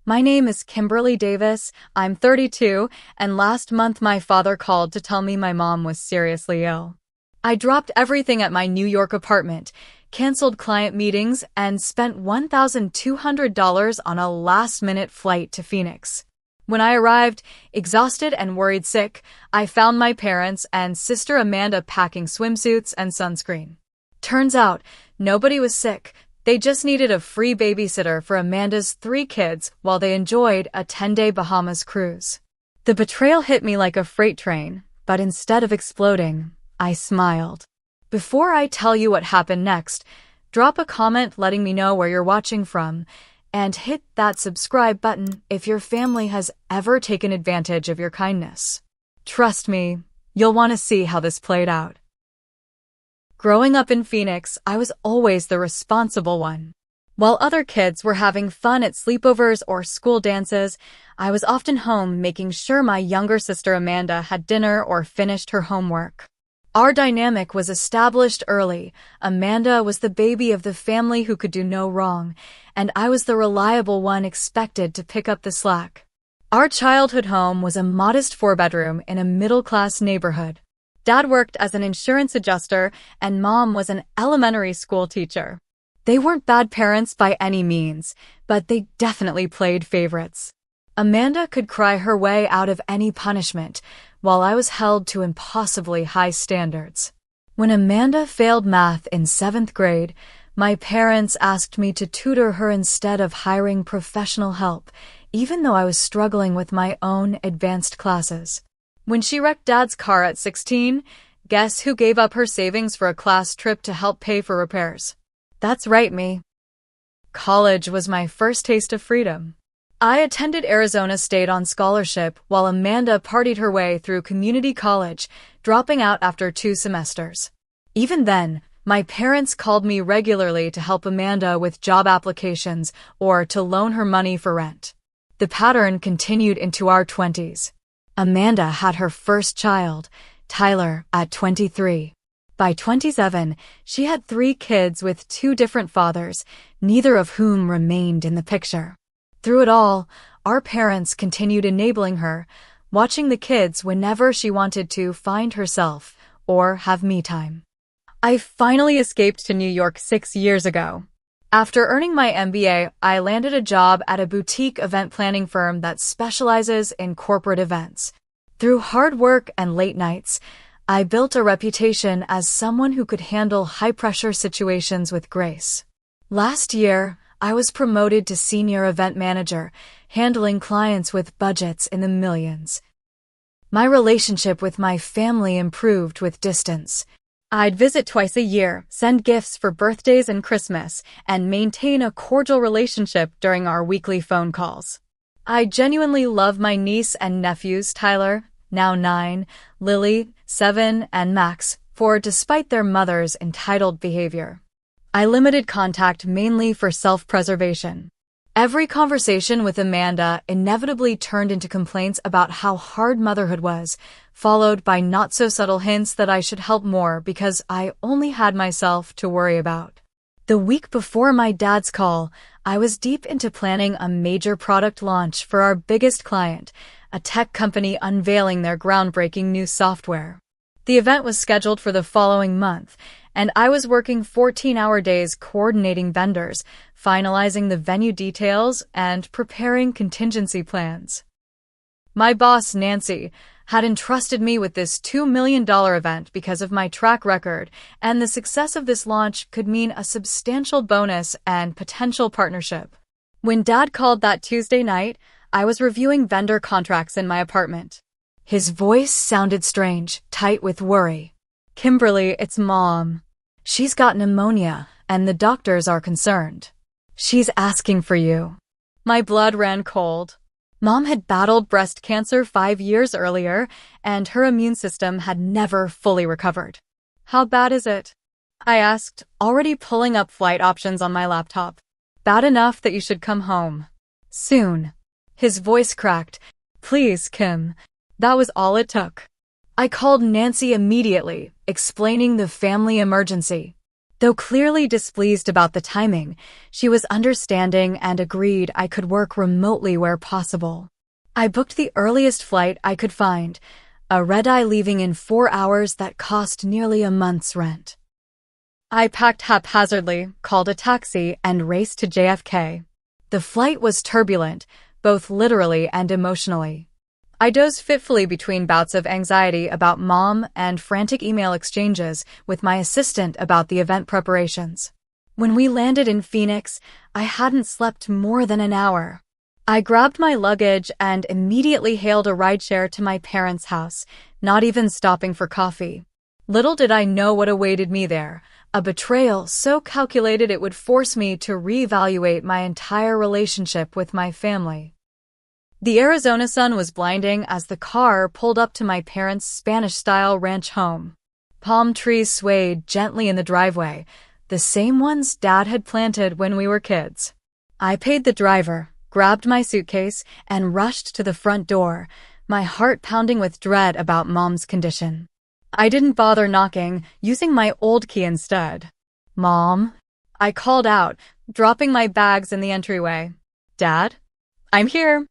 My name is Kimberly Davis. I'm 32, and last month my father called to tell me my mom was seriously ill. I dropped everything at my New York apartment, canceled client meetings, and spent $1,200 on a last-minute flight to Phoenix. When I arrived, exhausted and worried sick, I found my parents and sister Amanda packing swimsuits and sunscreen. Turns out, nobody was sick. They just needed a free babysitter for Amanda's 3 kids while they enjoyed a 10-day Bahamas cruise. The betrayal hit me like a freight train, but instead of exploding, I smiled. Before I tell you what happened next, drop a comment letting me know where you're watching from, and hit that subscribe button if your family has ever taken advantage of your kindness. Trust me, you'll want to see how this played out. Growing up in Phoenix, I was always the responsible one. While other kids were having fun at sleepovers or school dances, I was often home making sure my younger sister Amanda had dinner or finished her homework. Our dynamic was established early. Amanda was the baby of the family who could do no wrong, and I was the reliable one expected to pick up the slack. Our childhood home was a modest 4-bedroom in a middle-class neighborhood. Dad worked as an insurance adjuster, and Mom was an elementary school teacher. They weren't bad parents by any means, but they definitely played favorites. Amanda could cry her way out of any punishment, while I was held to impossibly high standards. When Amanda failed math in 7th grade, my parents asked me to tutor her instead of hiring professional help, even though I was struggling with my own advanced classes. When she wrecked Dad's car at 16, guess who gave up her savings for a class trip to help pay for repairs? That's right, me. College was my first taste of freedom. I attended Arizona State on scholarship while Amanda partied her way through community college, dropping out after 2 semesters. Even then, my parents called me regularly to help Amanda with job applications or to loan her money for rent. The pattern continued into our 20s. Amanda had her first child, Tyler, at 23. By 27, she had 3 kids with 2 different fathers, neither of whom remained in the picture. Through it all, our parents continued enabling her, watching the kids whenever she wanted to find herself or have me time. I finally escaped to New York 6 years ago. After earning my MBA, I landed a job at a boutique event planning firm that specializes in corporate events. Through hard work and late nights, I built a reputation as someone who could handle high-pressure situations with grace. Last year, I was promoted to senior event manager, handling clients with budgets in the millions. My relationship with my family improved with distance. I'd visit twice a year, send gifts for birthdays and Christmas, and maintain a cordial relationship during our weekly phone calls. I genuinely love my niece and nephews, Tyler, now 9, Lily, 7, and Max, 4, despite their mother's entitled behavior. I limited contact mainly for self-preservation. Every conversation with Amanda inevitably turned into complaints about how hard motherhood was, followed by not-so-subtle hints that I should help more because I only had myself to worry about. The week before my dad's call, I was deep into planning a major product launch for our biggest client, a tech company unveiling their groundbreaking new software. The event was scheduled for the following month, and I was working 14-hour days coordinating vendors, finalizing the venue details, and preparing contingency plans. My boss, Nancy, had entrusted me with this $2 million event because of my track record, and the success of this launch could mean a substantial bonus and potential partnership. When Dad called that Tuesday night, I was reviewing vendor contracts in my apartment. His voice sounded strange, tight with worry. "Kimberly, it's Mom. She's got pneumonia, and the doctors are concerned. She's asking for you." My blood ran cold. Mom had battled breast cancer 5 years earlier, and her immune system had never fully recovered. "How bad is it?" I asked, already pulling up flight options on my laptop. "Bad enough that you should come home. Soon." His voice cracked. "Please, Kim." That was all it took. I called Nancy immediately, explaining the family emergency. Though clearly displeased about the timing, she was understanding and agreed I could work remotely where possible. I booked the earliest flight I could find, a red-eye leaving in 4 hours that cost nearly a month's rent. I packed haphazardly, called a taxi, and raced to JFK. The flight was turbulent, both literally and emotionally. I dozed fitfully between bouts of anxiety about Mom and frantic email exchanges with my assistant about the event preparations. When we landed in Phoenix, I hadn't slept more than an hour. I grabbed my luggage and immediately hailed a rideshare to my parents' house, not even stopping for coffee. Little did I know what awaited me there, a betrayal so calculated it would force me to reevaluate my entire relationship with my family. The Arizona sun was blinding as the car pulled up to my parents' Spanish-style ranch home. Palm trees swayed gently in the driveway, the same ones Dad had planted when we were kids. I paid the driver, grabbed my suitcase, and rushed to the front door, my heart pounding with dread about Mom's condition. I didn't bother knocking, using my old key instead. "Mom?" I called out, dropping my bags in the entryway. "Dad? I'm here."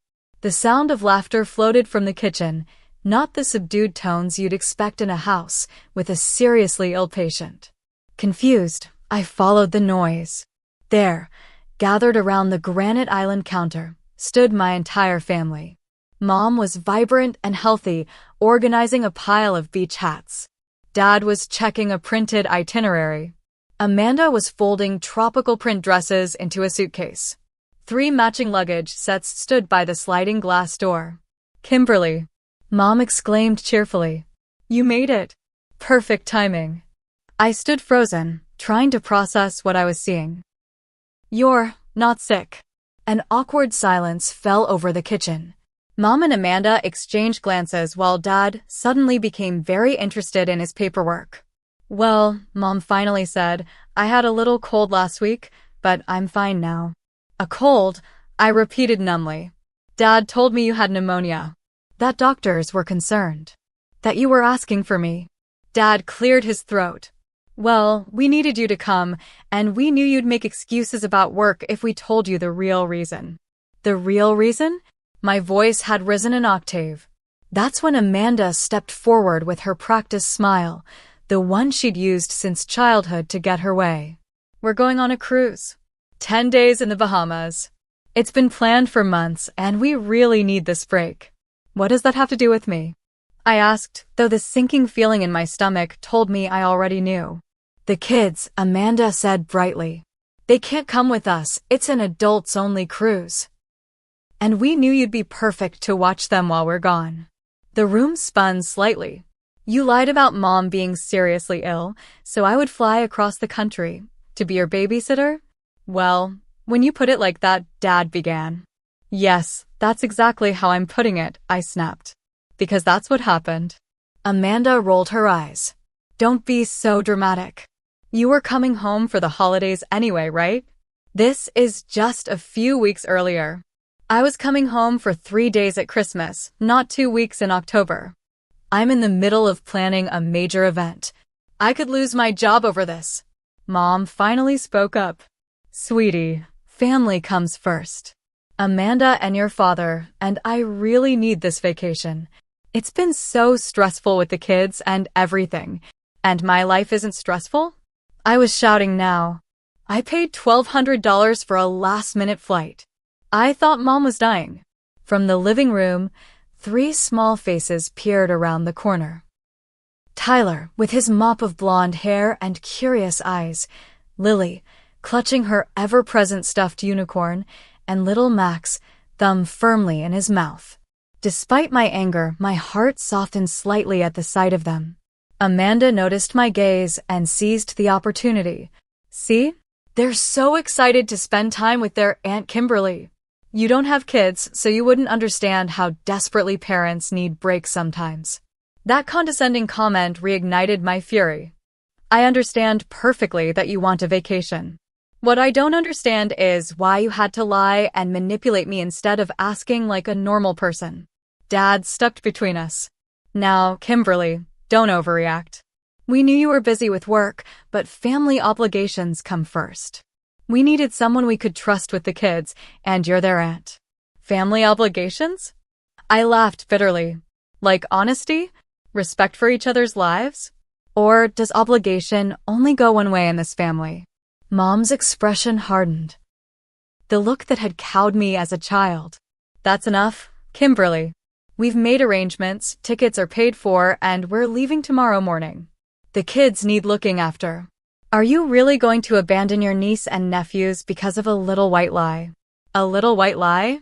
The sound of laughter floated from the kitchen, not the subdued tones you'd expect in a house with a seriously ill patient. Confused, I followed the noise. There, gathered around the granite island counter, stood my entire family. Mom was vibrant and healthy, organizing a pile of beach hats. Dad was checking a printed itinerary. Amanda was folding tropical print dresses into a suitcase. 3 matching luggage sets stood by the sliding glass door. "Kimberly," Mom exclaimed cheerfully. "You made it." Perfect timing. I stood frozen, trying to process what I was seeing. "You're not sick." An awkward silence fell over the kitchen. Mom and Amanda exchanged glances while Dad suddenly became very interested in his paperwork. "Well," Mom finally said, "I had a little cold last week, but I'm fine now." "A cold?" I repeated numbly. "Dad told me you had pneumonia. That doctors were concerned. That you were asking for me." Dad cleared his throat. "Well, we needed you to come, and we knew you'd make excuses about work if we told you the real reason." "The real reason?" My voice had risen an octave. That's when Amanda stepped forward with her practiced smile, the one she'd used since childhood to get her way. "We're going on a cruise. 10 days in the Bahamas. It's been planned for months, and we really need this break." "What does that have to do with me?" I asked, though the sinking feeling in my stomach told me I already knew. "The kids," Amanda said brightly. "They can't come with us. It's an adults-only cruise. And we knew you'd be perfect to watch them while we're gone." The room spun slightly. "You lied about Mom being seriously ill, so I would fly across the country to be your babysitter?" "Well, when you put it like that," Dad began. "Yes, that's exactly how I'm putting it," I snapped. "Because that's what happened." Amanda rolled her eyes. "Don't be so dramatic. You were coming home for the holidays anyway, right? This is just a few weeks earlier. I was coming home for 3 days at Christmas, not 2 weeks in October. I'm in the middle of planning a major event. I could lose my job over this." Mom finally spoke up. "Sweetie, family comes first. Amanda and your father, and I really need this vacation. It's been so stressful with the kids and everything. And my life isn't stressful?" I was shouting now. I paid $1,200 for a last-minute flight. I thought Mom was dying. From the living room, 3 small faces peered around the corner. Tyler, with his mop of blonde hair and curious eyes, Lily, clutching her ever-present stuffed unicorn, and little Max, thumb firmly in his mouth. Despite my anger, my heart softened slightly at the sight of them. Amanda noticed my gaze and seized the opportunity. "See? They're so excited to spend time with their Aunt Kimberly. You don't have kids, so you wouldn't understand how desperately parents need breaks sometimes." That condescending comment reignited my fury. "I understand perfectly that you want a vacation. What I don't understand is why you had to lie and manipulate me instead of asking like a normal person." Dad stuck between us. "Now, Kimberly, don't overreact. We knew you were busy with work, but family obligations come first. We needed someone we could trust with the kids, and you're their aunt. Family obligations? I laughed bitterly. Like honesty? Respect for each other's lives? Or does obligation only go one way in this family? Mom's expression hardened. The look that had cowed me as a child. That's enough, Kimberly. We've made arrangements, tickets are paid for, and we're leaving tomorrow morning. The kids need looking after. Are you really going to abandon your niece and nephews because of a little white lie? A little white lie?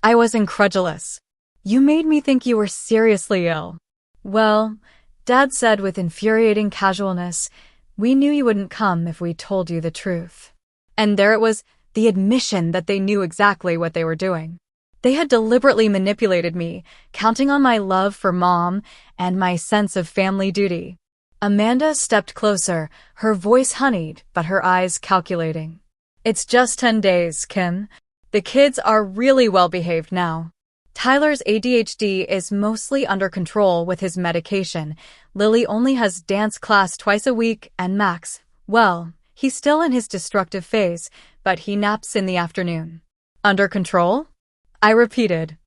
I was incredulous. You made me think you were seriously ill. Well, Dad said with infuriating casualness, we knew you wouldn't come if we told you the truth. And there it was, the admission that they knew exactly what they were doing. They had deliberately manipulated me, counting on my love for Mom and my sense of family duty. Amanda stepped closer, her voice honeyed, but her eyes calculating. It's just 10 days, Kim. The kids are really well behaved now. Tyler's ADHD is mostly under control with his medication. Lily only has dance class twice a week, and Max, well, he's still in his destructive phase, but he naps in the afternoon. Under control? I repeated.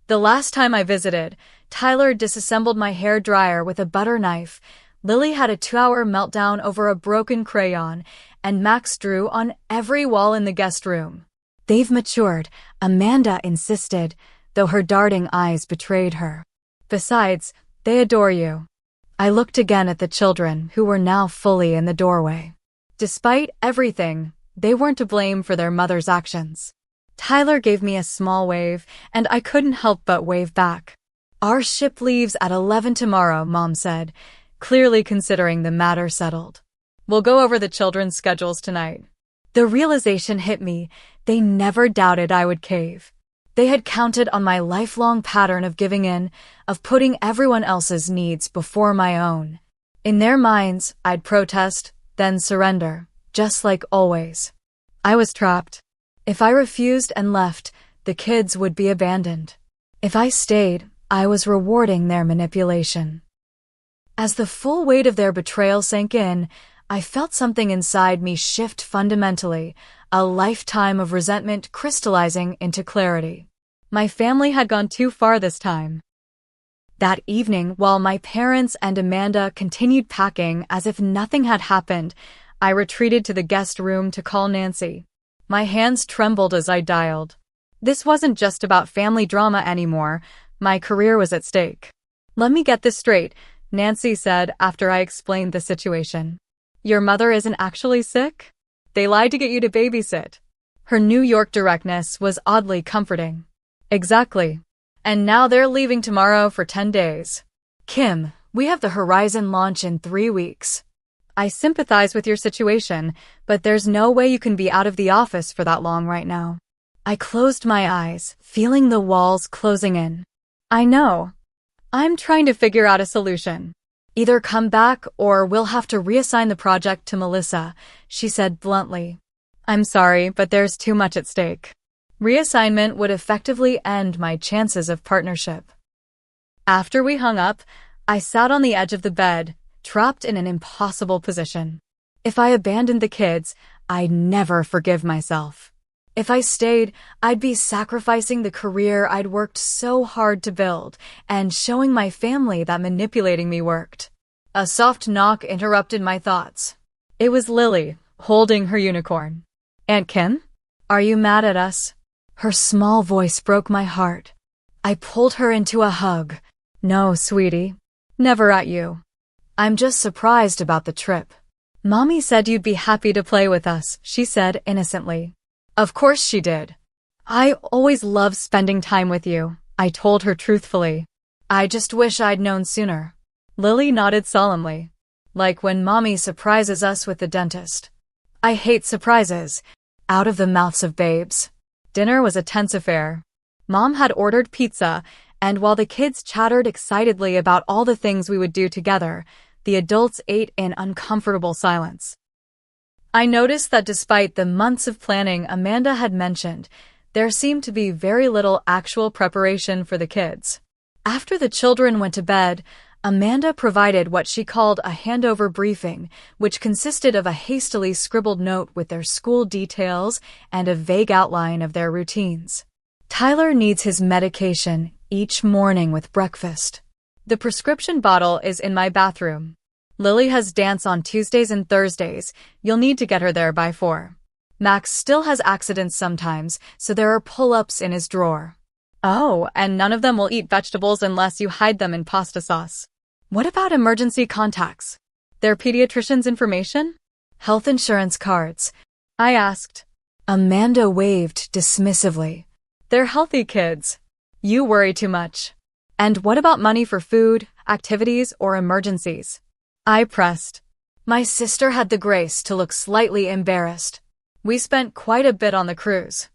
The last time I visited, Tyler disassembled my hair dryer with a butter knife. Lily had a 2-hour meltdown over a broken crayon, and Max drew on every wall in the guest room. They've matured, Amanda insisted, though her darting eyes betrayed her. Besides, they adore you. I looked again at the children, who were now fully in the doorway. Despite everything, they weren't to blame for their mother's actions. Tyler gave me a small wave, and I couldn't help but wave back. Our ship leaves at 11 tomorrow, Mom said, clearly considering the matter settled. We'll go over the children's schedules tonight. The realization hit me. They never doubted I would cave. They had counted on my lifelong pattern of giving in, of putting everyone else's needs before my own. In their minds, I'd protest, then surrender, just like always. I was trapped. If I refused and left, the kids would be abandoned. If I stayed, I was rewarding their manipulation. As the full weight of their betrayal sank in, I felt something inside me shift fundamentally, a lifetime of resentment crystallizing into clarity. My family had gone too far this time. That evening, while my parents and Amanda continued packing as if nothing had happened, I retreated to the guest room to call Nancy. My hands trembled as I dialed. This wasn't just about family drama anymore. My career was at stake. Let me get this straight, Nancy said after I explained the situation. Your mother isn't actually sick? They lied to get you to babysit. Her New York directness was oddly comforting. Exactly. And now they're leaving tomorrow for 10 days. Kim, we have the Horizon launch in 3 weeks. I sympathize with your situation, but there's no way you can be out of the office for that long right now. I closed my eyes, feeling the walls closing in. I know. I'm trying to figure out a solution. Either come back or we'll have to reassign the project to Melissa, she said bluntly. I'm sorry, but there's too much at stake. Reassignment would effectively end my chances of partnership. After we hung up, I sat on the edge of the bed, trapped in an impossible position. If I abandoned the kids, I'd never forgive myself. If I stayed, I'd be sacrificing the career I'd worked so hard to build and showing my family that manipulating me worked. A soft knock interrupted my thoughts. It was Lily, holding her unicorn. Aunt Kim? Are you mad at us? Her small voice broke my heart. I pulled her into a hug. No, sweetie. Never at you. I'm just surprised about the trip. Mommy said you'd be happy to play with us, she said innocently. Of course she did. I always love spending time with you, I told her truthfully. I just wish I'd known sooner. Lily nodded solemnly. Like when Mommy surprises us with the dentist. I hate surprises. Out of the mouths of babes. Dinner was a tense affair. Mom had ordered pizza, and while the kids chattered excitedly about all the things we would do together, the adults ate in uncomfortable silence. I noticed that despite the months of planning Amanda had mentioned, there seemed to be very little actual preparation for the kids. After the children went to bed, Amanda provided what she called a handover briefing, which consisted of a hastily scribbled note with their school details and a vague outline of their routines. Tyler needs his medication each morning with breakfast. The prescription bottle is in my bathroom. Lily has dance on Tuesdays and Thursdays. You'll need to get her there by 4. Max still has accidents sometimes, so there are pull-ups in his drawer. Oh, and none of them will eat vegetables unless you hide them in pasta sauce. What about emergency contacts? Their pediatrician's information? Health insurance cards? I asked. Amanda waved dismissively. They're healthy kids. You worry too much. And what about money for food, activities, or emergencies? I pressed. My sister had the grace to look slightly embarrassed. We spent quite a bit on the cruise.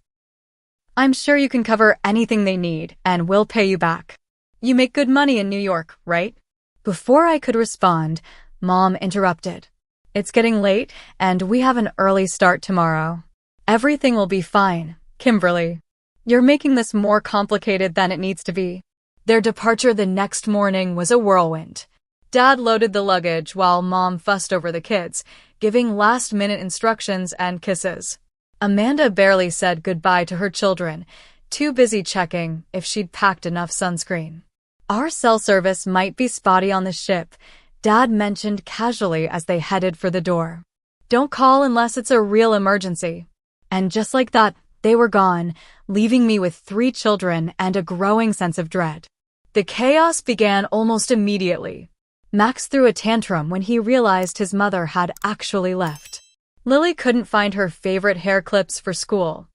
I'm sure you can cover anything they need, and we'll pay you back. You make good money in New York, right? Before I could respond, Mom interrupted. It's getting late, and we have an early start tomorrow. Everything will be fine, Kimberly. You're making this more complicated than it needs to be. Their departure the next morning was a whirlwind. Dad loaded the luggage while Mom fussed over the kids, giving last-minute instructions and kisses. Amanda barely said goodbye to her children, too busy checking if she'd packed enough sunscreen. Our cell service might be spotty on the ship, Dad mentioned casually as they headed for the door. Don't call unless it's a real emergency. And just like that, they were gone, leaving me with 3 children and a growing sense of dread. The chaos began almost immediately. Max threw a tantrum when he realized his mother had actually left. Lily couldn't find her favorite hair clips for school.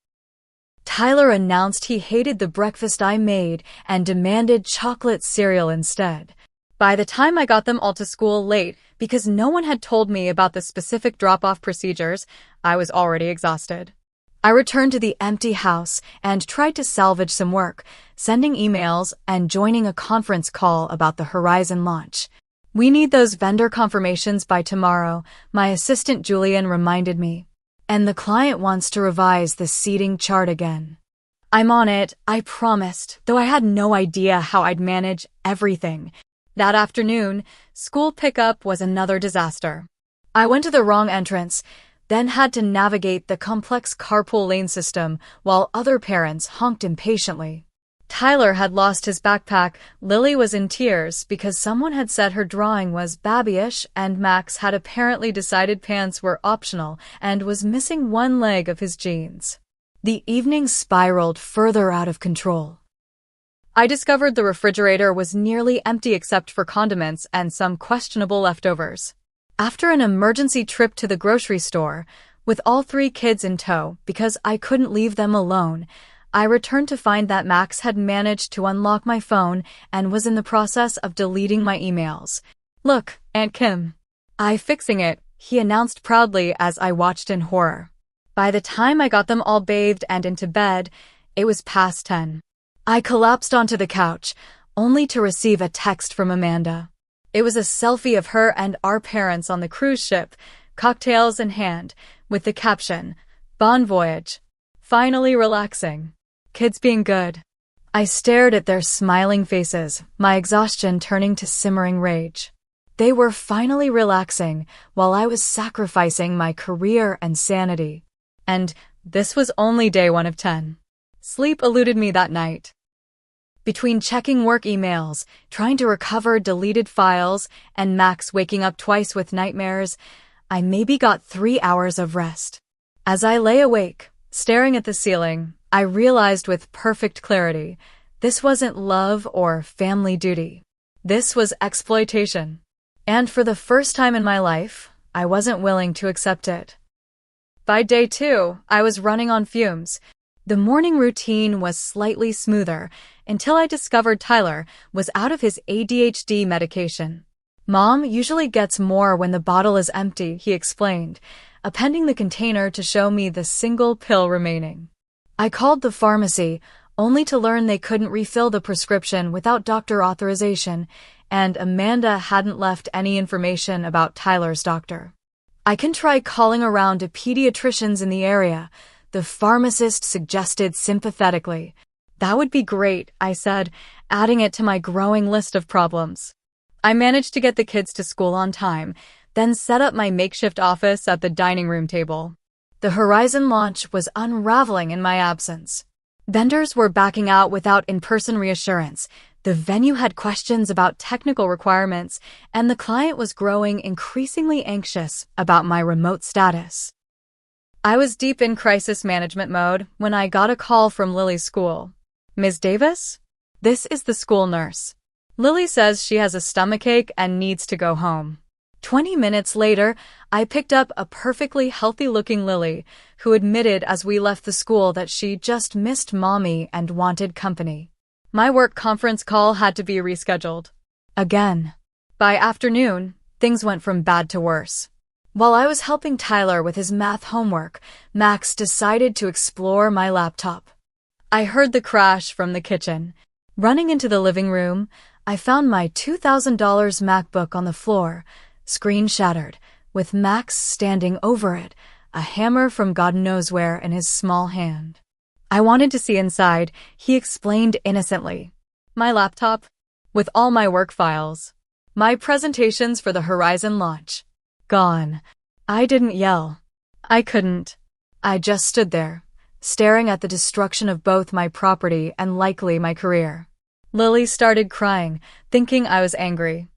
Tyler announced he hated the breakfast I made and demanded chocolate cereal instead. By the time I got them all to school late, because no one had told me about the specific drop-off procedures, I was already exhausted. I returned to the empty house and tried to salvage some work, sending emails and joining a conference call about the Horizon launch. We need those vendor confirmations by tomorrow, my assistant Julian reminded me. And the client wants to revise the seating chart again. I'm on it, I promised, though I had no idea how I'd manage everything. That afternoon, school pickup was another disaster. I went to the wrong entrance, then had to navigate the complex carpool lane system while other parents honked impatiently. Tyler had lost his backpack, Lily was in tears because someone had said her drawing was babyish, and Max had apparently decided pants were optional and was missing one leg of his jeans. The evening spiraled further out of control. I discovered the refrigerator was nearly empty except for condiments and some questionable leftovers. After an emergency trip to the grocery store, with all 3 kids in tow because I couldn't leave them alone, I returned to find that Max had managed to unlock my phone and was in the process of deleting my emails. Look, Aunt Kim. I'm fixing it, he announced proudly as I watched in horror. By the time I got them all bathed and into bed, it was past 10. I collapsed onto the couch, only to receive a text from Amanda. It was a selfie of her and our parents on the cruise ship, cocktails in hand, with the caption, "Bon voyage. Finally relaxing. Kids being good." I stared at their smiling faces, my exhaustion turning to simmering rage. They were finally relaxing while I was sacrificing my career and sanity. And this was only day 1 of 10. Sleep eluded me that night. Between checking work emails, trying to recover deleted files, and Max waking up twice with nightmares, I maybe got 3 hours of rest. As I lay awake, staring at the ceiling, I realized with perfect clarity, this wasn't love or family duty. This was exploitation. And for the first time in my life, I wasn't willing to accept it. By day 2, I was running on fumes. The morning routine was slightly smoother until I discovered Tyler was out of his ADHD medication. Mom usually gets more when the bottle is empty, he explained, appending the container to show me the single pill remaining. I called the pharmacy, only to learn they couldn't refill the prescription without doctor authorization, and Amanda hadn't left any information about Tyler's doctor. I can try calling around to pediatricians in the area, the pharmacist suggested sympathetically. That would be great, I said, adding it to my growing list of problems. I managed to get the kids to school on time, then set up my makeshift office at the dining room table. The Horizon launch was unraveling in my absence. Vendors were backing out without in-person reassurance. The venue had questions about technical requirements, and the client was growing increasingly anxious about my remote status. I was deep in crisis management mode when I got a call from Lily's school. "Ms. Davis? This is the school nurse. Lily says she has a stomachache and needs to go home." 20 minutes later, I picked up a perfectly healthy-looking Lily, who admitted as we left the school that she just missed mommy and wanted company. My work conference call had to be rescheduled. Again. By afternoon, things went from bad to worse. While I was helping Tyler with his math homework, Max decided to explore my laptop. I heard the crash from the kitchen. Running into the living room, I found my $2,000 MacBook on the floor, screen shattered, with Max standing over it, a hammer from God knows where in his small hand. I wanted to see inside, he explained innocently. "My laptop, with all my work files. My presentations for the Horizon launch. Gone." I didn't yell. I couldn't. I just stood there, staring at the destruction of both my property and likely my career. Lily started crying, thinking I was angry.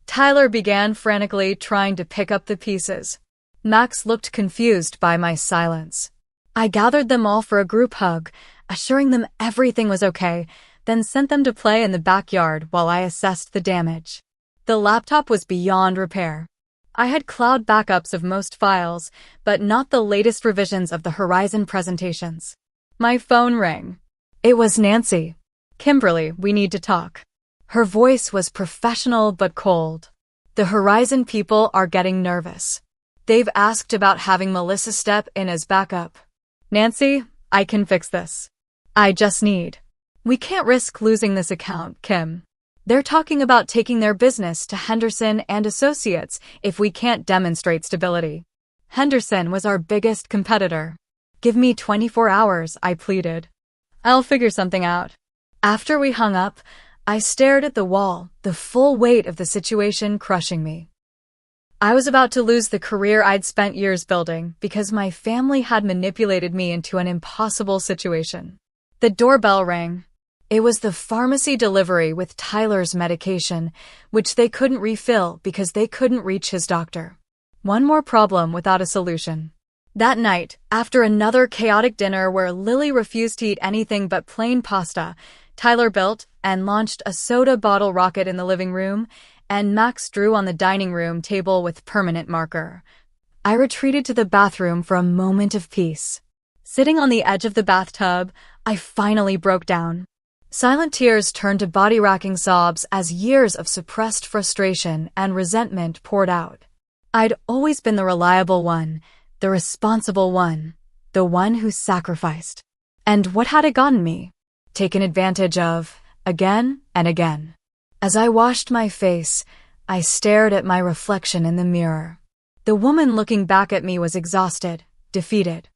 Tyler began frantically trying to pick up the pieces. Max looked confused by my silence. I gathered them all for a group hug, assuring them everything was okay, then sent them to play in the backyard while I assessed the damage. The laptop was beyond repair. I had cloud backups of most files, but not the latest revisions of the Horizon presentations. My phone rang. It was Nancy. "Kimberly, we need to talk." Her voice was professional but cold. "The Horizon people are getting nervous. They've asked about having Melissa step in as backup." "Nancy, I can fix this. I just need. We can't risk losing this account, Kim. They're talking about taking their business to Henderson and Associates if we can't demonstrate stability. Henderson was our biggest competitor. Give me 24 hours, I pleaded. I'll figure something out." After we hung up, I stared at the wall, the full weight of the situation crushing me. I was about to lose the career I'd spent years building because my family had manipulated me into an impossible situation. The doorbell rang. It was the pharmacy delivery with Tyler's medication, which they couldn't refill because they couldn't reach his doctor. One more problem without a solution. That night, after another chaotic dinner where Lily refused to eat anything but plain pasta, Tyler built and launched a soda bottle rocket in the living room, and Max drew on the dining room table with permanent marker. I retreated to the bathroom for a moment of peace. Sitting on the edge of the bathtub, I finally broke down. Silent tears turned to body-racking sobs as years of suppressed frustration and resentment poured out. I'd always been the reliable one, the responsible one, the one who sacrificed. And what had it gotten me? Taken advantage of, again and again. As I washed my face, I stared at my reflection in the mirror. The woman looking back at me was exhausted, defeated.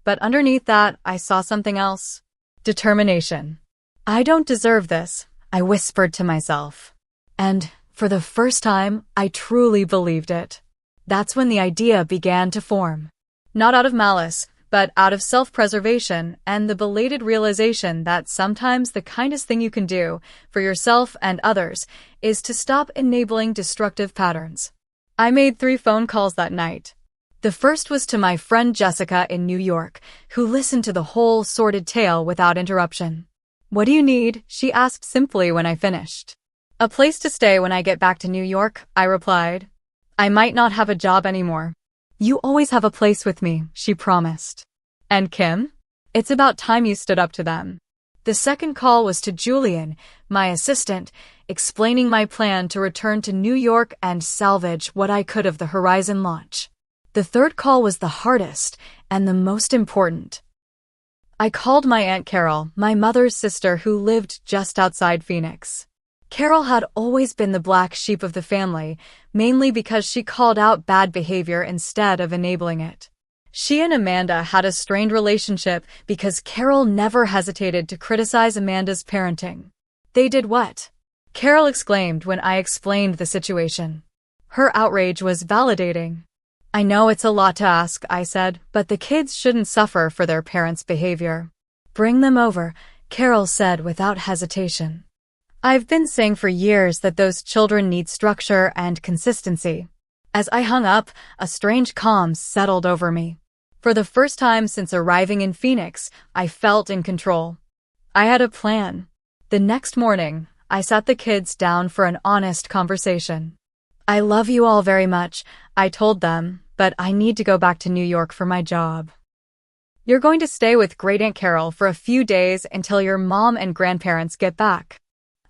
But underneath that, I saw something else. Determination. "I don't deserve this," I whispered to myself. And, for the first time, I truly believed it. That's when the idea began to form. Not out of malice, but out of self-preservation and the belated realization that sometimes the kindest thing you can do, for yourself and others, is to stop enabling destructive patterns. I made 3 phone calls that night. The first was to my friend Jessica in New York, who listened to the whole sordid tale without interruption. "What do you need?" she asked simply when I finished. "A place to stay when I get back to New York," I replied. "I might not have a job anymore." "You always have a place with me," she promised. "And Kim? It's about time you stood up to them." The second call was to Julian, my assistant, explaining my plan to return to New York and salvage what I could of the Horizon launch. The third call was the hardest and the most important. I called my Aunt Carol, my mother's sister who lived just outside Phoenix. Carol had always been the black sheep of the family, mainly because she called out bad behavior instead of enabling it. She and Amanda had a strained relationship because Carol never hesitated to criticize Amanda's parenting. They did what? Carol exclaimed when I explained the situation. Her outrage was validating. I know it's a lot to ask, I said, but the kids shouldn't suffer for their parents' behavior. Bring them over, Carol said without hesitation. I've been saying for years that those children need structure and consistency. As I hung up, a strange calm settled over me. For the first time since arriving in Phoenix, I felt in control. I had a plan. The next morning, I sat the kids down for an honest conversation. I love you all very much, I told them, but I need to go back to New York for my job. You're going to stay with Great Aunt Carol for a few days until your mom and grandparents get back.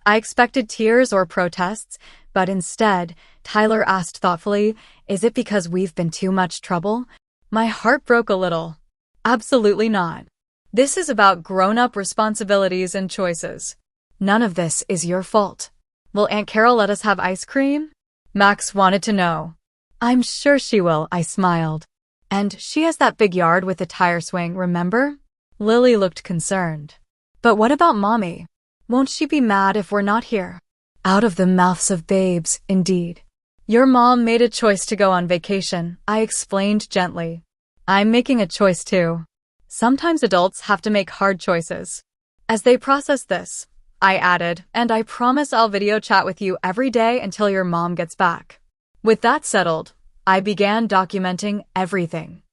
I expected tears or protests, but instead, Tyler asked thoughtfully, is it because we've been too much trouble? My heart broke a little. Absolutely not. This is about grown-up responsibilities and choices. None of this is your fault. Will Aunt Carol let us have ice cream? Max wanted to know. I'm sure she will, I smiled. And she has that big yard with a tire swing, remember? Lily looked concerned. But what about Mommy? Won't she be mad if we're not here? Out of the mouths of babes, indeed. Your mom made a choice to go on vacation, I explained gently. I'm making a choice too. Sometimes adults have to make hard choices. As they process this, I added, and I promise I'll video chat with you every day until your mom gets back. With that settled, I began documenting everything.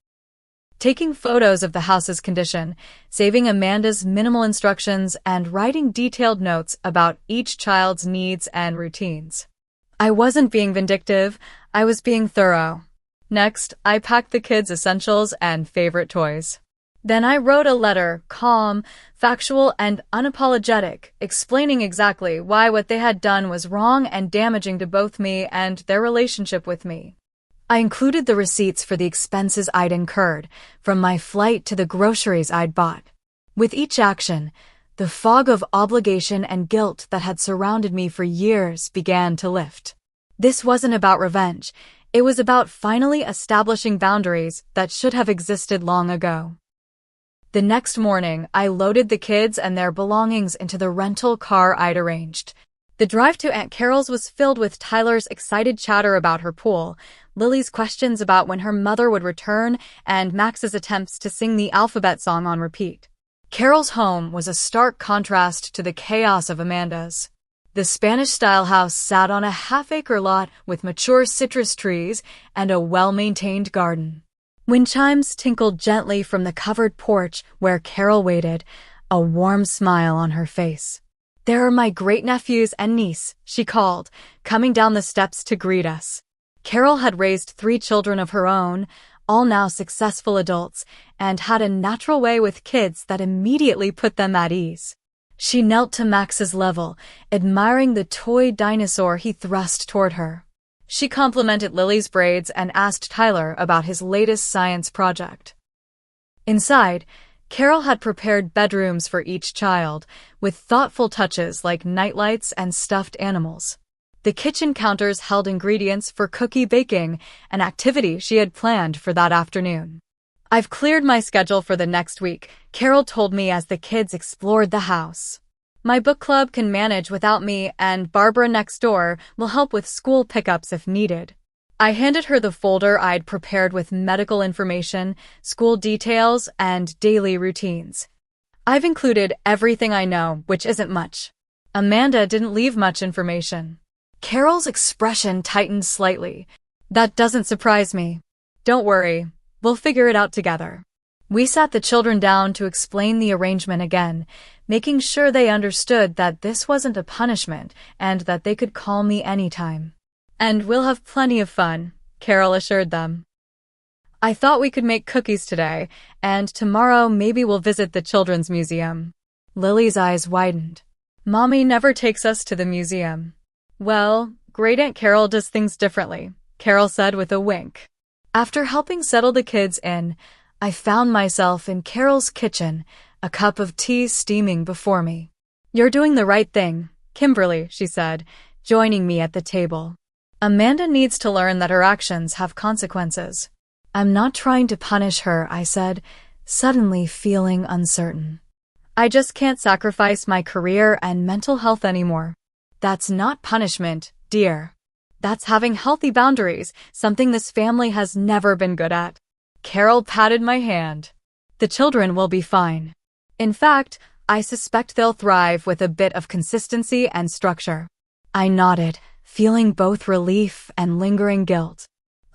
Taking photos of the house's condition, saving Amanda's minimal instructions, and writing detailed notes about each child's needs and routines. I wasn't being vindictive, I was being thorough. Next, I packed the kids' essentials and favorite toys. Then I wrote a letter, calm, factual, and unapologetic, explaining exactly why what they had done was wrong and damaging to both me and their relationship with me. I included the receipts for the expenses I'd incurred, from my flight to the groceries I'd bought. With each action, the fog of obligation and guilt that had surrounded me for years began to lift. This wasn't about revenge. It was about finally establishing boundaries that should have existed long ago. The next morning, I loaded the kids and their belongings into the rental car I'd arranged. The drive to Aunt Carol's was filled with Tyler's excited chatter about her pool, Lily's questions about when her mother would return, and Max's attempts to sing the alphabet song on repeat. Carol's home was a stark contrast to the chaos of Amanda's. The Spanish-style house sat on a half-acre lot with mature citrus trees and a well-maintained garden. Wind chimes tinkled gently from the covered porch where Carol waited, a warm smile on her face. There are my great-nephews and niece, she called, coming down the steps to greet us. Carol had raised 3 children of her own, all now successful adults, and had a natural way with kids that immediately put them at ease. She knelt to Max's level, admiring the toy dinosaur he thrust toward her. She complimented Lily's braids and asked Tyler about his latest science project. Inside, Carol had prepared bedrooms for each child, with thoughtful touches like nightlights and stuffed animals. The kitchen counters held ingredients for cookie baking, an activity she had planned for that afternoon. I've cleared my schedule for the next week, Carol told me as the kids explored the house. My book club can manage without me, and Barbara next door will help with school pickups if needed. I handed her the folder I'd prepared with medical information, school details, and daily routines. I've included everything I know, which isn't much. Amanda didn't leave much information. Carol's expression tightened slightly. That doesn't surprise me. Don't worry, we'll figure it out together. We sat the children down to explain the arrangement again, making sure they understood that this wasn't a punishment and that they could call me anytime. And we'll have plenty of fun, Carol assured them. I thought we could make cookies today, and tomorrow maybe we'll visit the Children's Museum. Lily's eyes widened. Mommy never takes us to the museum. Well, Great Aunt Carol does things differently, Carol said with a wink. After helping settle the kids in, I found myself in Carol's kitchen, a cup of tea steaming before me. You're doing the right thing, Kimberly, she said, joining me at the table. Amanda needs to learn that her actions have consequences. I'm not trying to punish her, I said, suddenly feeling uncertain. I just can't sacrifice my career and mental health anymore. That's not punishment, dear. That's having healthy boundaries, something this family has never been good at. Carol patted my hand. The children will be fine. In fact, I suspect they'll thrive with a bit of consistency and structure. I nodded, feeling both relief and lingering guilt.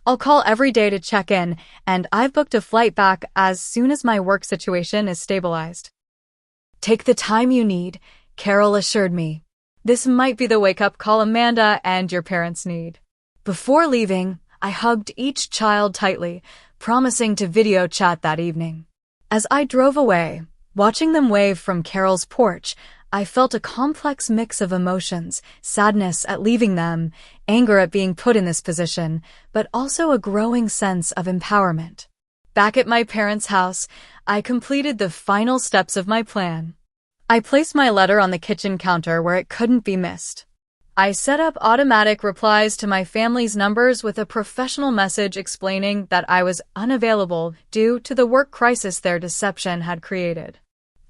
I'll call every day to check in, and I've booked a flight back as soon as my work situation is stabilized. Take the time you need, Carol assured me. This might be the wake-up call Amanda and your parents need. Before leaving, I hugged each child tightly, promising to video chat that evening. As I drove away, watching them wave from Carol's porch, I felt a complex mix of emotions, sadness at leaving them, anger at being put in this position, but also a growing sense of empowerment. Back at my parents' house, I completed the final steps of my plan. I placed my letter on the kitchen counter where it couldn't be missed. I set up automatic replies to my family's numbers with a professional message explaining that I was unavailable due to the work crisis their deception had created.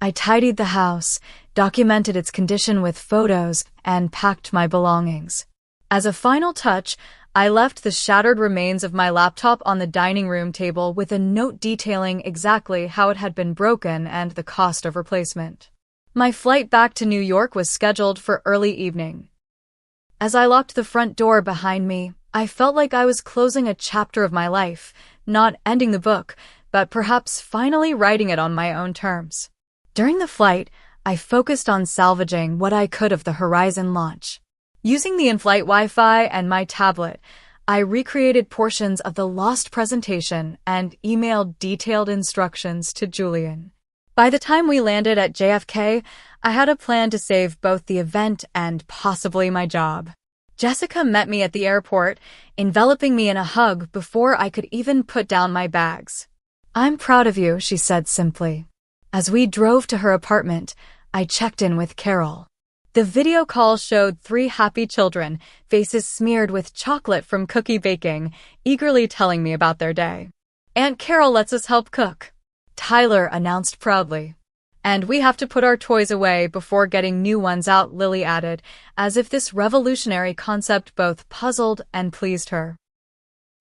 I tidied the house, documented its condition with photos, and packed my belongings. As a final touch, I left the shattered remains of my laptop on the dining room table with a note detailing exactly how it had been broken and the cost of replacement. My flight back to New York was scheduled for early evening. As I locked the front door behind me, I felt like I was closing a chapter of my life, not ending the book, but perhaps finally writing it on my own terms. During the flight, I focused on salvaging what I could of the Horizon launch. Using the in-flight Wi-Fi and my tablet, I recreated portions of the lost presentation and emailed detailed instructions to Julian. By the time we landed at JFK, I had a plan to save both the event and possibly my job. Jessica met me at the airport, enveloping me in a hug before I could even put down my bags. "I'm proud of you," she said simply. As we drove to her apartment, I checked in with Carol. The video call showed 3 happy children, faces smeared with chocolate from cookie baking, eagerly telling me about their day. "Aunt Carol lets us help cook," Tyler announced proudly. "And we have to put our toys away before getting new ones out," Lily added, as if this revolutionary concept both puzzled and pleased her.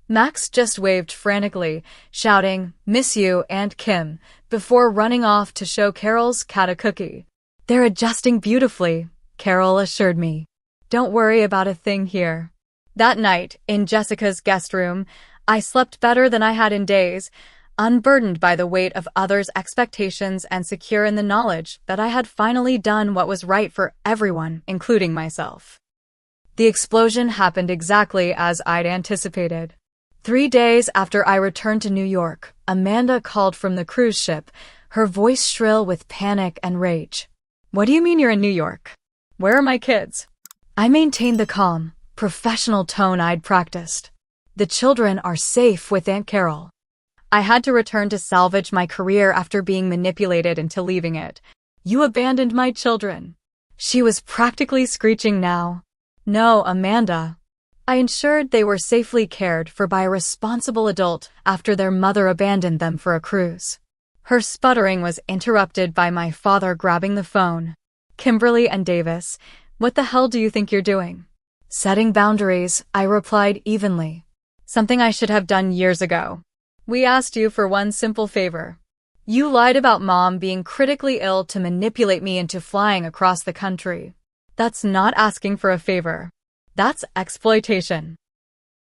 Max just waved frantically, shouting, "Miss you, Aunt Kim," before running off to show Carol's cat a cookie. "They're adjusting beautifully," Carol assured me. "Don't worry about a thing here." That night, in Jessica's guest room, I slept better than I had in days, unburdened by the weight of others' expectations and secure in the knowledge that I had finally done what was right for everyone, including myself. The explosion happened exactly as I'd anticipated. 3 days after I returned to New York, Amanda called from the cruise ship, her voice shrill with panic and rage. "What do you mean you're in New York? Where are my kids?" I maintained the calm, professional tone I'd practiced. "The children are safe with Aunt Carol." I had to return to salvage my career after being manipulated into leaving it. "You abandoned my children." She was practically screeching now. "No, Amanda. I ensured they were safely cared for by a responsible adult after their mother abandoned them for a cruise." Her sputtering was interrupted by my father grabbing the phone. "Kimberly and Davis, what the hell do you think you're doing?" "Setting boundaries," I replied evenly. "Something I should have done years ago. We asked you for one simple favor. You lied about Mom being critically ill to manipulate me into flying across the country. That's not asking for a favor. That's exploitation."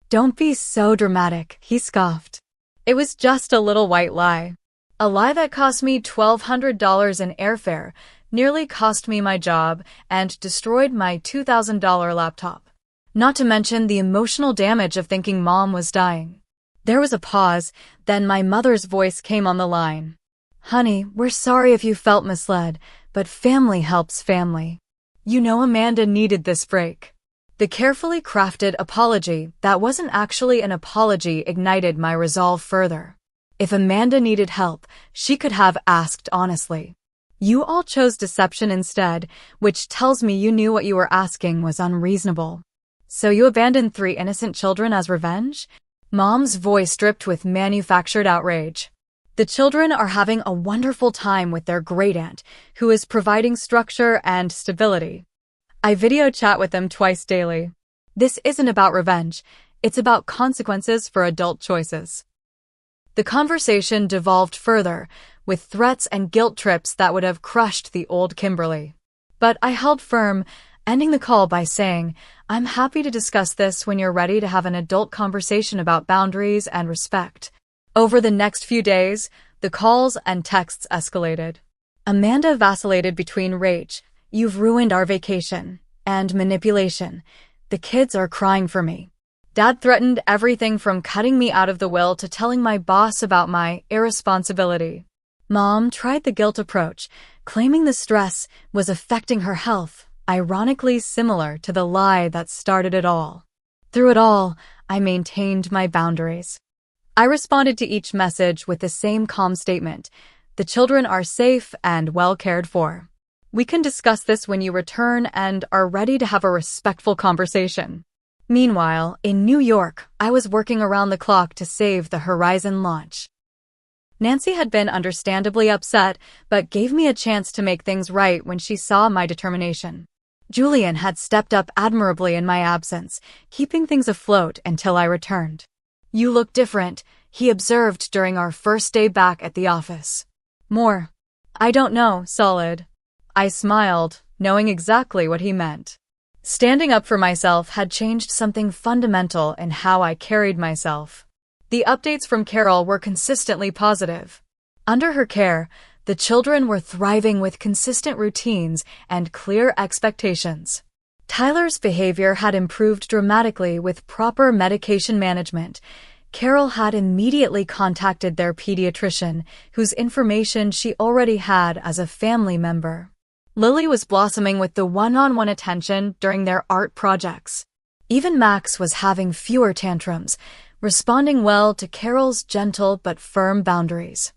"Don't be so dramatic," he scoffed. "It was just a little white lie. A lie that cost me $1,200 in airfare, nearly cost me my job, and destroyed my $2,000 laptop. Not to mention the emotional damage of thinking Mom was dying." There was a pause, then my mother's voice came on the line. "Honey, we're sorry if you felt misled, but family helps family. You know Amanda needed this break." The carefully crafted apology that wasn't actually an apology ignited my resolve further. If Amanda needed help, she could have asked honestly. You all chose deception instead, which tells me you knew what you were asking was unreasonable. "So you abandoned 3 innocent children as revenge?" Mom's voice dripped with manufactured outrage. "The children are having a wonderful time with their great-aunt, who is providing structure and stability. I video chat with them twice daily. This isn't about revenge. It's about consequences for adult choices. The conversation devolved further, with threats and guilt trips that would have crushed the old Kimberly. But I held firm, ending the call by saying, "I'm happy to discuss this when you're ready to have an adult conversation about boundaries and respect." Over the next few days, the calls and texts escalated. Amanda vacillated between rage, "You've ruined our vacation," and manipulation, "The kids are crying for me." Dad threatened everything from cutting me out of the will to telling my boss about my irresponsibility. Mom tried the guilt approach, claiming the stress was affecting her health, ironically similar to the lie that started it all. Through it all, I maintained my boundaries. I responded to each message with the same calm statement: "The children are safe and well cared for. We can discuss this when you return and are ready to have a respectful conversation." Meanwhile, in New York, I was working around the clock to save the Horizon launch. Nancy had been understandably upset, but gave me a chance to make things right when she saw my determination. Julian had stepped up admirably in my absence, keeping things afloat until I returned. "You look different," he observed during our first day back at the office. "More. I don't know, solid." I smiled, knowing exactly what he meant. Standing up for myself had changed something fundamental in how I carried myself. The updates from Carol were consistently positive. Under her care, the children were thriving with consistent routines and clear expectations. Tyler's behavior had improved dramatically with proper medication management. Carol had immediately contacted their pediatrician, whose information she already had as a family member. Lily was blossoming with the one-on-one attention during their art projects. Even Max was having fewer tantrums, responding well to Carol's gentle but firm boundaries.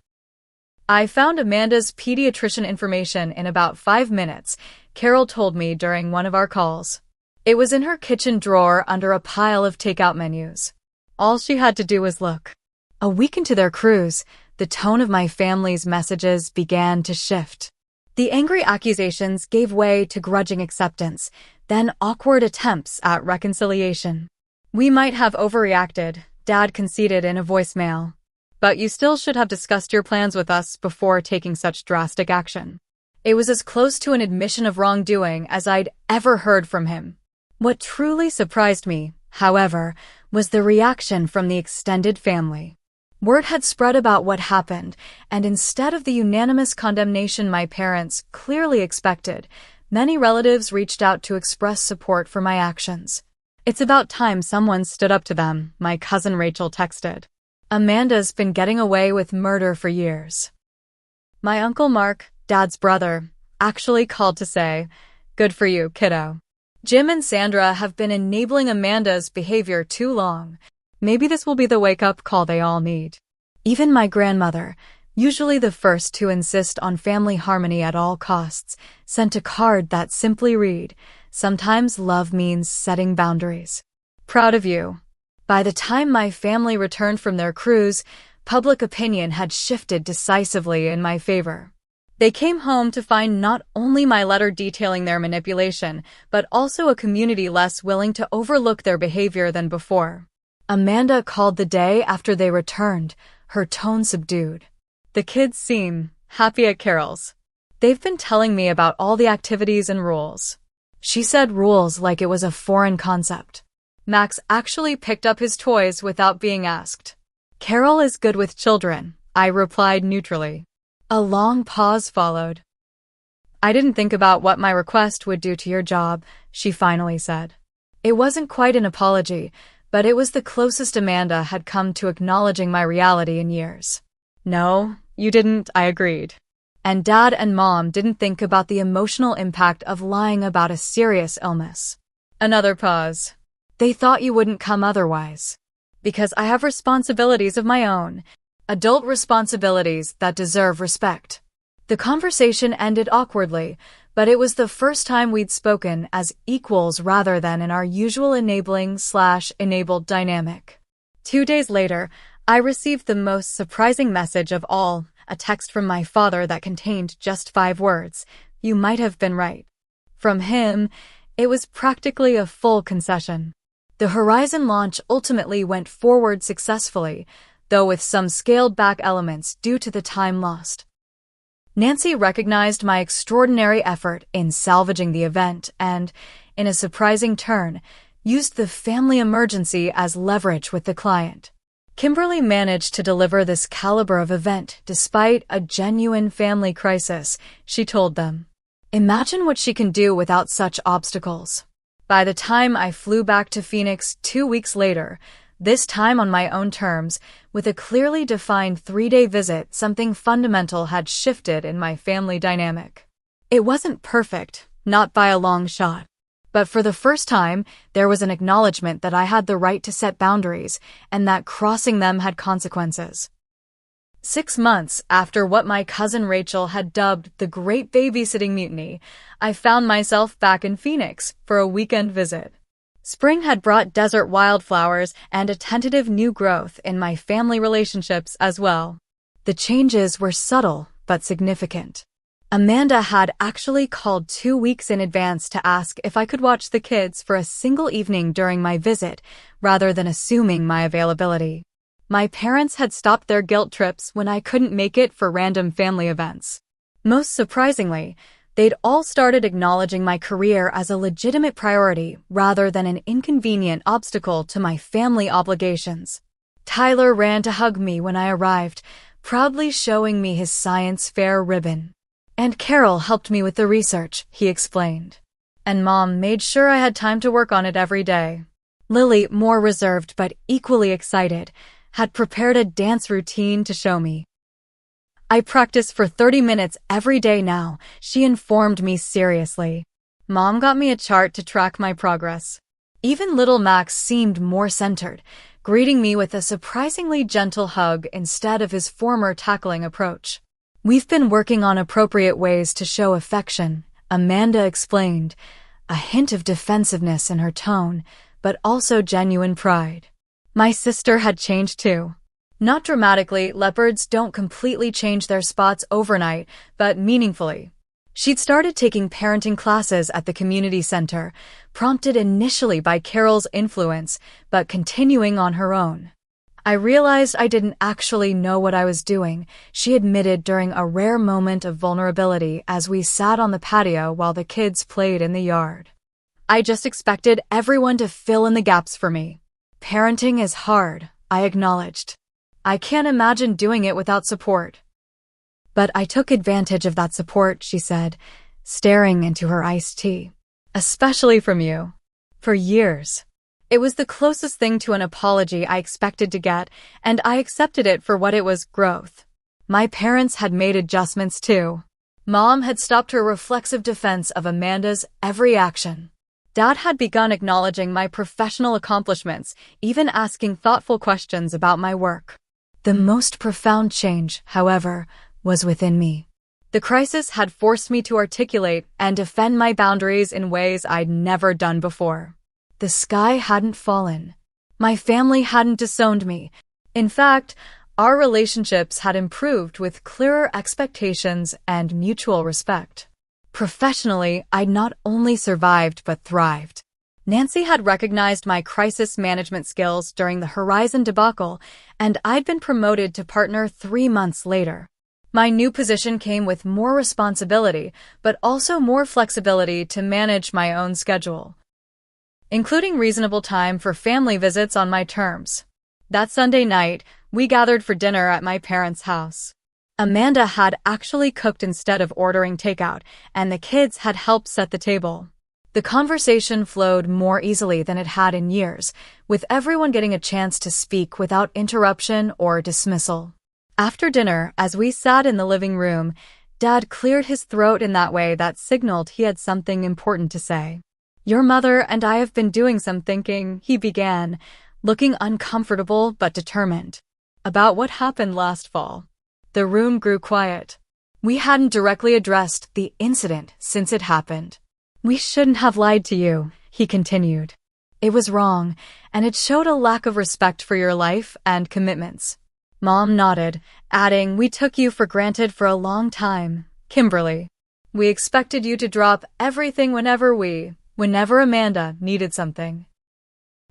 "I found Amanda's pediatrician information in about 5 minutes," Carol told me during one of our calls. "It was in her kitchen drawer under a pile of takeout menus. All she had to do was look." A week into their cruise, the tone of my family's messages began to shift. The angry accusations gave way to grudging acceptance, then awkward attempts at reconciliation. "We might have overreacted," Dad conceded in a voicemail. "But you still should have discussed your plans with us before taking such drastic action." It was as close to an admission of wrongdoing as I'd ever heard from him. What truly surprised me, however, was the reaction from the extended family. Word had spread about what happened, and instead of the unanimous condemnation my parents clearly expected, many relatives reached out to express support for my actions. "It's about time someone stood up to them," my cousin Rachel texted. "Amanda's been getting away with murder for years." My Uncle Mark, Dad's brother, actually called to say, "Good for you, kiddo. Jim and Sandra have been enabling Amanda's behavior too long. Maybe this will be the wake-up call they all need." Even my grandmother, usually the first to insist on family harmony at all costs, sent a card that simply read, "Sometimes love means setting boundaries. Proud of you." By the time my family returned from their cruise, public opinion had shifted decisively in my favor. They came home to find not only my letter detailing their manipulation, but also a community less willing to overlook their behavior than before. Amanda called the day after they returned, her tone subdued. "The kids seem happy at Carol's. They've been telling me about all the activities and rules." She said rules like it was a foreign concept. Max actually picked up his toys without being asked. "Carol is good with children," I replied neutrally. A long pause followed. "I didn't think about what my request would do to your job," she finally said. It wasn't quite an apology, but it was the closest Amanda had come to acknowledging my reality in years. "No, you didn't," I agreed. And Dad and Mom didn't think about the emotional impact of lying about a serious illness. Another pause. "They thought you wouldn't come otherwise." "Because I have responsibilities of my own. Adult responsibilities that deserve respect." The conversation ended awkwardly, but it was the first time we'd spoken as equals rather than in our usual enabling/enabled dynamic. 2 days later, I received the most surprising message of all, a text from my father that contained just 5 words: "You might have been right." From him, It was practically a full concession. The Horizon launch ultimately went forward successfully, though with some scaled-back elements due to the time lost. Nancy recognized my extraordinary effort in salvaging the event and, in a surprising turn, used the family emergency as leverage with the client. Kimberly managed to deliver this caliber of event despite a genuine family crisis, she told them. Imagine what she can do without such obstacles. By the time I flew back to Phoenix 2 weeks later, this time on my own terms, with a clearly defined 3-day visit, something fundamental had shifted in my family dynamic. It wasn't perfect, not by a long shot. But for the first time, there was an acknowledgement that I had the right to set boundaries and that crossing them had consequences. 6 months after what my cousin Rachel had dubbed the Great Babysitting Mutiny, I found myself back in Phoenix for a weekend visit. Spring had brought desert wildflowers and a tentative new growth in my family relationships as well. The changes were subtle but significant. Amanda had actually called 2 weeks in advance to ask if I could watch the kids for a single evening during my visit, rather than assuming my availability. My parents had stopped their guilt trips when I couldn't make it for random family events. Most surprisingly, they'd all started acknowledging my career as a legitimate priority rather than an inconvenient obstacle to my family obligations. Tyler ran to hug me when I arrived, proudly showing me his science fair ribbon. And Carol helped me with the research, he explained. And Mom made sure I had time to work on it every day. Lily, more reserved but equally excited, had prepared a dance routine to show me. I practice for 30 minutes every day now, she informed me seriously. Mom got me a chart to track my progress. Even little Max seemed more centered, greeting me with a surprisingly gentle hug instead of his former tackling approach. We've been working on appropriate ways to show affection, Amanda explained, a hint of defensiveness in her tone, but also genuine pride. My sister had changed too. Not dramatically, leopards don't completely change their spots overnight, but meaningfully. She'd started taking parenting classes at the community center, prompted initially by Carol's influence, but continuing on her own. I realized I didn't actually know what I was doing, she admitted during a rare moment of vulnerability as we sat on the patio while the kids played in the yard. I just expected everyone to fill in the gaps for me. Parenting is hard, I acknowledged. I can't imagine doing it without support. But I took advantage of that support, she said, staring into her iced tea. Especially from you. For years. It was the closest thing to an apology I expected to get, and I accepted it for what it was, growth. My parents had made adjustments too. Mom had stopped her reflexive defense of Amanda's every action. Dad had begun acknowledging my professional accomplishments, even asking thoughtful questions about my work. The most profound change, however, was within me. The crisis had forced me to articulate and defend my boundaries in ways I'd never done before. The sky hadn't fallen. My family hadn't disowned me. In fact, our relationships had improved with clearer expectations and mutual respect. Professionally, I'd not only survived but thrived. Nancy had recognized my crisis management skills during the Horizon debacle, and I'd been promoted to partner 3 months later. My new position came with more responsibility, but also more flexibility to manage my own schedule, including reasonable time for family visits on my terms. That Sunday night, we gathered for dinner at my parents' house. Amanda had actually cooked instead of ordering takeout, and the kids had helped set the table. The conversation flowed more easily than it had in years, with everyone getting a chance to speak without interruption or dismissal. After dinner, as we sat in the living room, Dad cleared his throat in that way that signaled he had something important to say. "Your mother and I have been doing some thinking," he began, looking uncomfortable but determined, "about what happened last fall." The room grew quiet. We hadn't directly addressed the incident since it happened. "We shouldn't have lied to you," he continued. "It was wrong, and it showed a lack of respect for your life and commitments." Mom nodded, adding, "We took you for granted for a long time, Kimberly. We expected you to drop everything whenever we whenever Amanda needed something.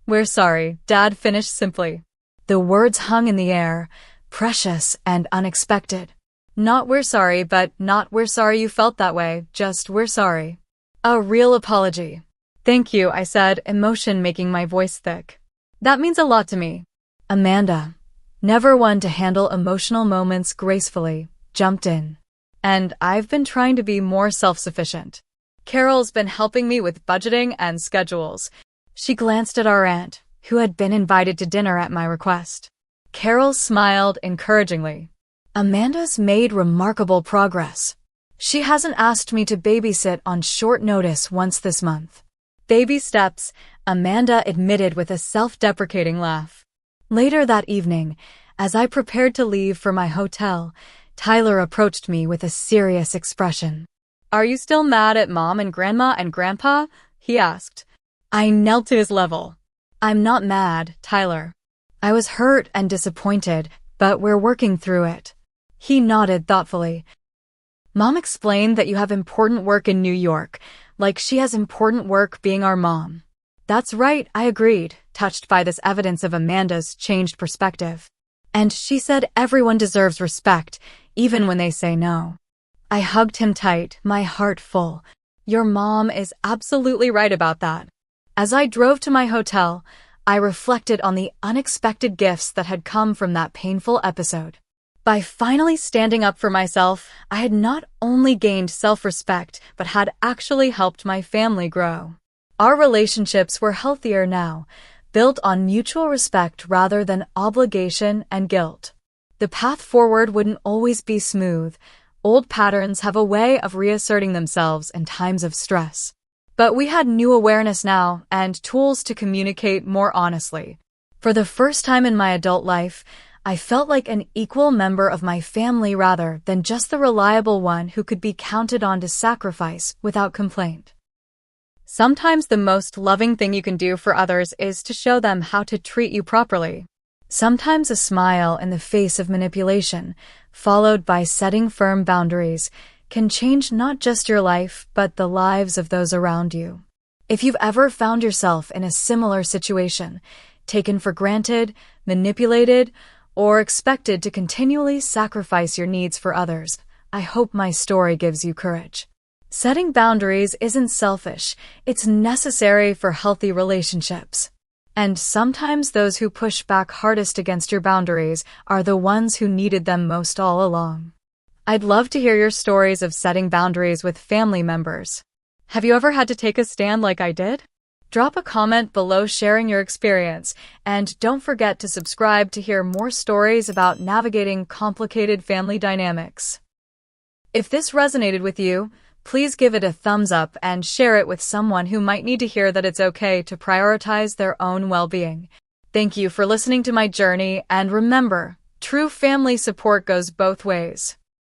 "We're sorry," Dad finished simply. The words hung in the air, precious and unexpected. Not "we're sorry," but not "we're sorry you felt that way," just "we're sorry." A real apology. "Thank you," I said, emotion making my voice thick. "That means a lot to me." Amanda, never one to handle emotional moments gracefully, jumped in. "And I've been trying to be more self-sufficient. Carol's been helping me with budgeting and schedules." She glanced at our aunt, who had been invited to dinner at my request. Carol smiled encouragingly. "Amanda's made remarkable progress. She hasn't asked me to babysit on short notice once this month." "Baby steps," Amanda admitted with a self-deprecating laugh. Later that evening, as I prepared to leave for my hotel, Tyler approached me with a serious expression. "Are you still mad at Mom and Grandma and Grandpa?" he asked. I knelt to his level. "I'm not mad, Tyler. I was hurt and disappointed, but we're working through it." He nodded thoughtfully. "Mom explained that you have important work in New York, like she has important work being our mom." "That's right," I agreed, touched by this evidence of Amanda's changed perspective. "And she said everyone deserves respect, even when they say no." I hugged him tight, my heart full. "Your mom is absolutely right about that." As I drove to my hotel, I reflected on the unexpected gifts that had come from that painful episode. By finally standing up for myself, I had not only gained self-respect, but had actually helped my family grow. Our relationships were healthier now, built on mutual respect rather than obligation and guilt. The path forward wouldn't always be smooth. Old patterns have a way of reasserting themselves in times of stress. But we had new awareness now and tools to communicate more honestly. For the first time in my adult life, I felt like an equal member of my family rather than just the reliable one who could be counted on to sacrifice without complaint. Sometimes the most loving thing you can do for others is to show them how to treat you properly. Sometimes a smile in the face of manipulation, followed by setting firm boundaries, can change not just your life, but the lives of those around you. If you've ever found yourself in a similar situation, taken for granted, manipulated, or expected to continually sacrifice your needs for others, I hope my story gives you courage. Setting boundaries isn't selfish, it's necessary for healthy relationships. And sometimes those who push back hardest against your boundaries are the ones who needed them most all along. I'd love to hear your stories of setting boundaries with family members. Have you ever had to take a stand like I did? Drop a comment below sharing your experience, and don't forget to subscribe to hear more stories about navigating complicated family dynamics. If this resonated with you, please give it a thumbs up and share it with someone who might need to hear that it's okay to prioritize their own well-being. Thank you for listening to my journey, and remember, true family support goes both ways.